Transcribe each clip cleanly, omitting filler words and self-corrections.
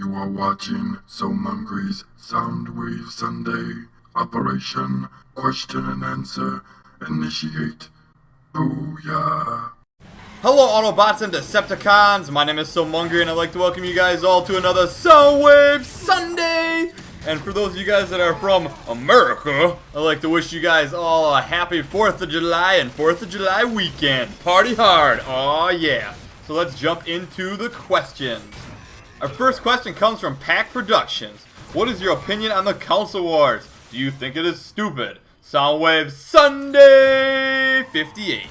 You are watching Soundwave's Soundwave Sunday. Operation Question and Answer. Initiate. Booyah. Hello Autobots and Decepticons, my name is Soundwave and I'd like to welcome you guys all to another Soundwave Sunday! And for those of you guys that are from America, I'd like to wish you guys all a happy 4th of July and 4th of July weekend. Party hard, aw yeah. So let's jump into the questions. Our first question comes from Pack Productions. What is your opinion on the Console Wars? Do you think it is stupid? Soundwave Sunday 58.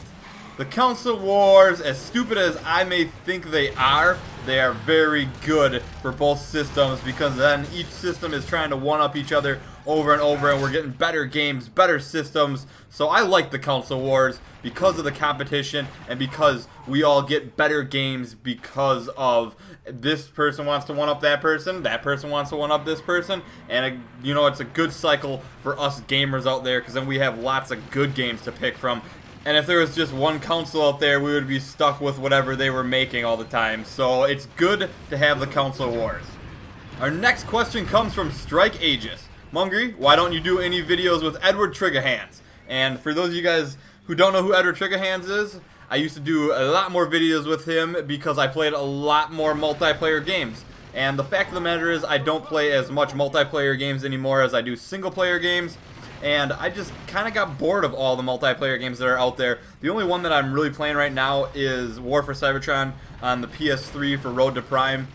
The Console Wars, as stupid as I may think they are very good for both systems because then each system is trying to one-up each other over and over and we're getting better games, better systems. So I like the Console Wars because of the competition and because we all get better games because of this person wants to one-up that person wants to one-up this person, and you know, it's a good cycle for us gamers out there because then we have lots of good games to pick from. And if there was just one console out there, we would be stuck with whatever they were making all the time. So it's good to have the Console Wars. Our next question comes from Strike Aegis. Mungry, why don't you do any videos with Edward Triggerhands? And for those of you guys who don't know who Edward Triggerhands is, I used to do a lot more videos with him because I played a lot more multiplayer games. And the fact of the matter is I don't play as much multiplayer games anymore as I do single player games. And I just kind of got bored of all the multiplayer games that are out there. The only one that I'm really playing right now is War for Cybertron on the PS3 for Road to Prime.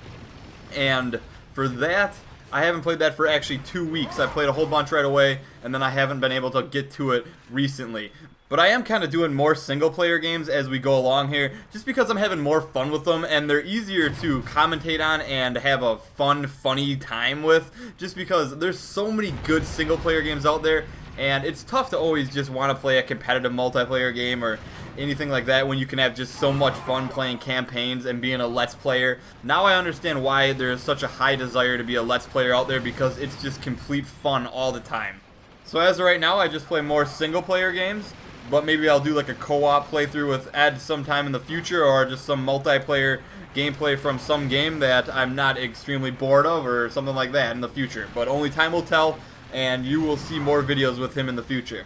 And for that, I haven't played that for actually 2 weeks. I played a whole bunch right away, and then I haven't been able to get to it recently. But I am kind of doing more single-player games as we go along here, just because I'm having more fun with them, and they're easier to commentate on and have a fun, funny time with, just because there's so many good single-player games out there, and it's tough to always just want to play a competitive multiplayer game or anything like that when you can have just so much fun playing campaigns and being a Let's Player. Now I understand why there's such a high desire to be a Let's Player out there, because it's just complete fun all the time. So as of right now, I just play more single-player games. But maybe I'll do like a co-op playthrough with Ed sometime in the future, or just some multiplayer gameplay from some game that I'm not extremely bored of, or something like that in the future. But only time will tell, and you will see more videos with him in the future.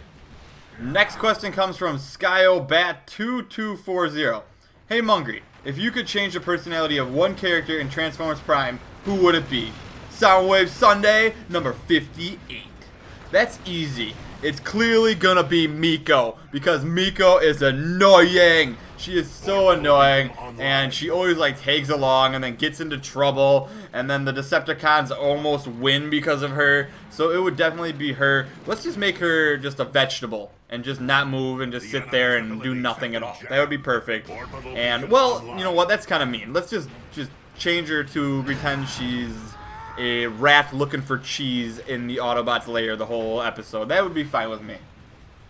Next question comes from SkyoBat2240. Hey Mungry, if you could change the personality of one character in Transformers Prime, who would it be? Soundwave Sunday number 58. That's easy. It's clearly gonna be Miko, because Miko is annoying. She is so annoying, and she always like tags along and then gets into trouble, and then the Decepticons almost win because of her. So it would definitely be her. Let's just make her just a vegetable and just not move and just sit there and do nothing at all. That would be perfect. And well, you know what? That's kind of mean. Let's just change her to pretend she's a rat looking for cheese in the Autobots lair the whole episode. That would be fine with me.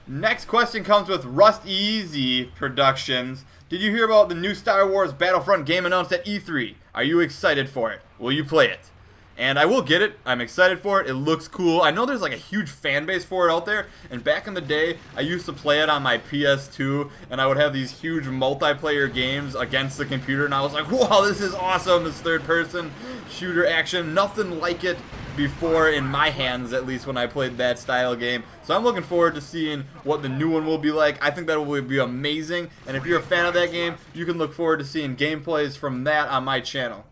Next question comes with Rust Easy Productions. Did you hear about the new Star Wars Battlefront game announced at E3? Are you excited for it? Will you play it? And I will get it. I'm excited for it. It looks cool. I know there's like a huge fan base for it out there. And back in the day, I used to play it on my PS2. And I would have these huge multiplayer games against the computer. And I was like, wow, this is awesome. This third-person shooter action. Nothing like it before in my hands, at least when I played that style game. So I'm looking forward to seeing what the new one will be like. I think that will be amazing. And if you're a fan of that game, you can look forward to seeing gameplays from that on my channel.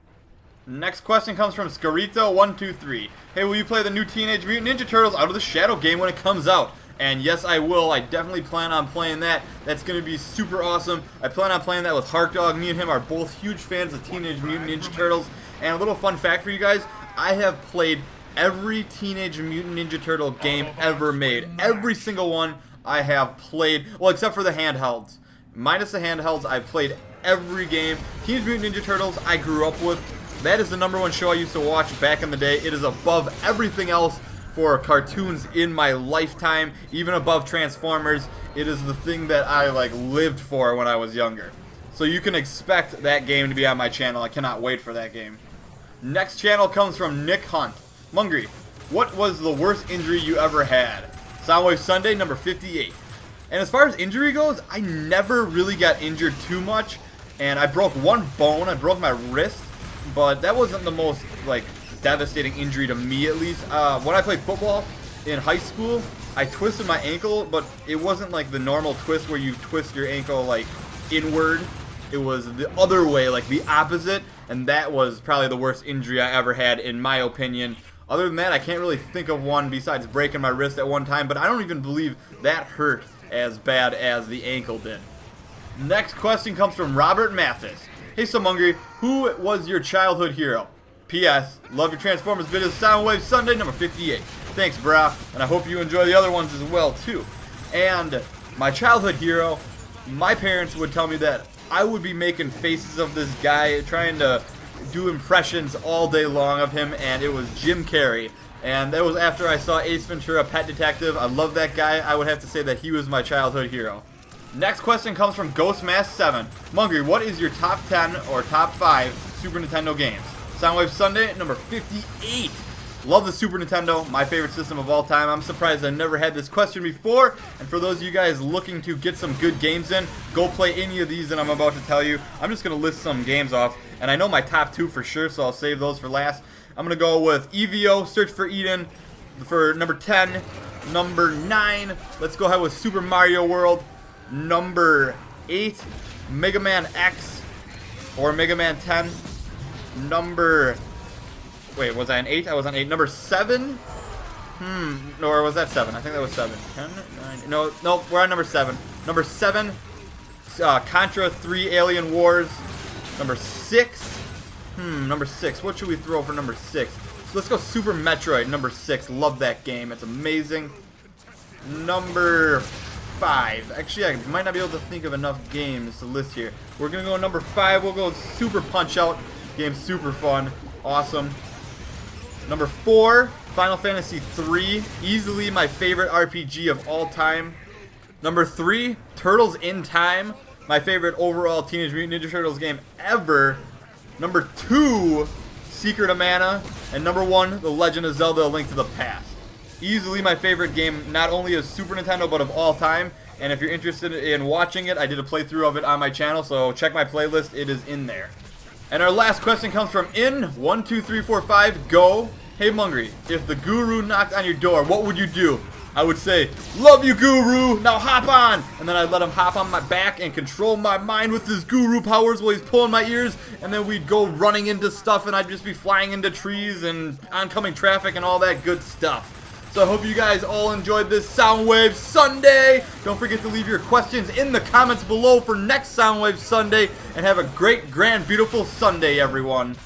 Next question comes from Scarito123. Hey, will you play the new Teenage Mutant Ninja Turtles Out of the Shadow game when it comes out? And yes, I will. I definitely plan on playing that. That's going to be super awesome. I plan on playing that with Harkdog. Me and him are both huge fans of Teenage Mutant Ninja Turtles. And a little fun fact for you guys, I have played every Teenage Mutant Ninja Turtle game ever made. Every single one I have played, well, except for the handhelds. Minus the handhelds, I've played every game. Teenage Mutant Ninja Turtles I grew up with. That is the #1 show I used to watch back in the day. It is above everything else for cartoons in my lifetime, even above Transformers. It is the thing that I like lived for when I was younger. So you can expect that game to be on my channel. I cannot wait for that game. Next channel comes from Nick Hunt. Mungry, what was the worst injury you ever had? Soundwave Sunday number 58. And as far as injury goes, I never really got injured too much. And I broke one bone. I broke my wrist. but that wasn't the most like devastating injury to me, at least. When I played football in high school, I twisted my ankle, but it wasn't like the normal twist where you twist your ankle like inward. It was the other way, like the opposite, and that was probably the worst injury I ever had, in my opinion. Other than that, I can't really think of one besides breaking my wrist at one time, but I don't even believe that hurt as bad as the ankle did. Next question comes from Robert Mathis. Hey, Hungry, who was your childhood hero? P.S. Love your Transformers videos. Soundwave Sunday number 58. Thanks, brah, and I hope you enjoy the other ones as well, too. And my childhood hero, my parents would tell me that I would be making faces of this guy, trying to do impressions all day long of him, and it was Jim Carrey. And that was after I saw Ace Ventura: Pet Detective. I love that guy. I would have to say that he was my childhood hero. Next question comes from Ghostmask7. Mungry, what is your top 10 or top 5 Super Nintendo games? Soundwave Sunday number 58. Love the Super Nintendo, my favorite system of all time. I'm surprised I never had this question before. And for those of you guys looking to get some good games in, go play any of these that I'm about to tell you. I'm just going to list some games off. And I know my top 2 for sure, so I'll save those for last. I'm going to go with EVO, Search for Eden, for number 10. Number 9, let's go ahead with Super Mario World. Number 8, Mega Man X, or Mega Man 10. Wait, was I on 8? I was on 8. Number 7? Or was that 7? I think that was 7. 10, 9, no, we're on number 7. Number 7, Contra 3 Alien Wars. Number 6, number 6. What should we throw for number 6? So let's go Super Metroid, number 6. Love that game. It's amazing. Number 5. Actually, I might not be able to think of enough games to list here. We're going to go number 5. We'll go Super Punch-Out. Game's super fun. Awesome. Number 4, Final Fantasy 3. Easily my favorite RPG of all time. Number 3, Turtles in Time. My favorite overall Teenage Mutant Ninja Turtles game ever. Number 2, Secret of Mana. And number 1, The Legend of Zelda: A Link to the Past. Easily my favorite game, not only of Super Nintendo, but of all time. And if you're interested in watching it, I did a playthrough of it on my channel, so check my playlist, it is in there. And our last question comes from In12345 Go. Hey Mungry, if the Guru knocked on your door, what would you do? I would say, love you, Guru, now hop on! And then I'd let him hop on my back and control my mind with his Guru powers while he's pulling my ears, and then we'd go running into stuff, and I'd just be flying into trees and oncoming traffic and all that good stuff. So I hope you guys all enjoyed this Soundwave Sunday. Don't forget to leave your questions in the comments below for next Soundwave Sunday, and have a great, grand, beautiful Sunday, everyone.